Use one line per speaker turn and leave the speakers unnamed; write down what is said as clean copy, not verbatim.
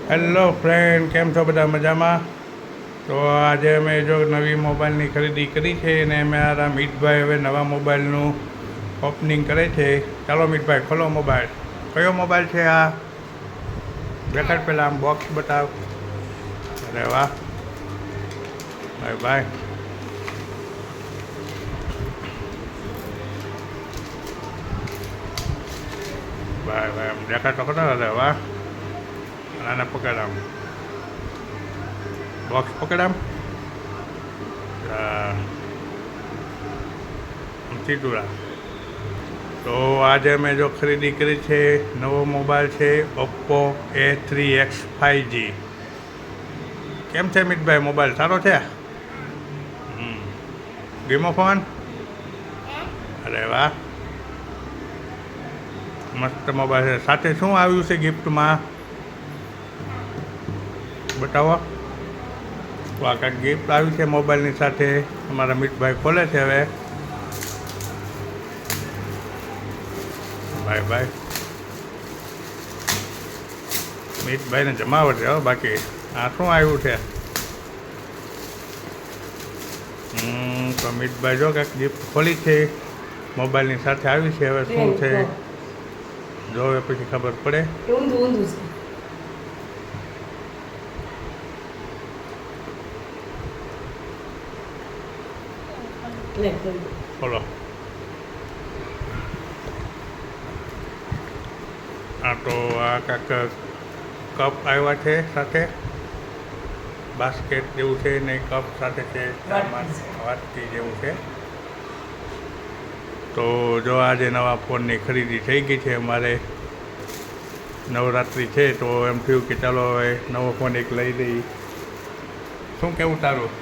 Hello friend, કેમ છો બધા મજામાં? તો આજે અમે જો નવી મોબાઈલની ખરીદી કરી છે અને અમારા મીતભાઈ હવે નવા મોબાઈલનું ઓપનિંગ કરે છે. ચાલો મીતભાઈ, ખોલો મોબાઈલ. કયો મોબાઈલ છે આ? દેખાડ પહેલાં આમ બોક્સ બતાવ. અરે વાહ, બાય બાય. બાય બાય, આમ દેખાડ તો ખરો. અરે વાહ, નાના પકડ આમ, બોક્સ પકડ આમ. સીધું. તો આજે મેં જો ખરીદી કરી છે, નવો મોબાઈલ છે ઓપ્પો A3X 5G. કેમ છે મિતભાઈ, મોબાઈલ સારો છે? ગેમો ફોન? અરે વાહ, મસ્ત મોબાઈલ છે. સાથે શું આવ્યું છે ગિફ્ટમાં? બતાવો. આ કાંઈક ગિફ્ટ આવ્યું છે મોબાઈલની સાથે. અમારા મિતભાઈ ખોલે છે હવે. Bye bye. મિતભાઈને જમાવટ છે હો. બાકી આ શું આવ્યું છે? તો મિતભાઈ જો કાંઈક ગિફ્ટ ખોલી છે, મોબાઈલની સાથે આવી છે. હવે શું છે જોવે પછી ખબર પડે. બોલો. હા, તો આ કાંઈક કપ આવ્યા છે સાથે, બાસ્કેટ જેવું છે ને કપ સાથે છે, વાટકી જેવું છે. તો જો આજે નવા ફોનની ખરીદી થઈ ગઈ છે અમારે. નવરાત્રિ છે તો એમ થયું કે ચાલો હવે નવો ફોન એક લઈ લઈ. શું કેવું તારું?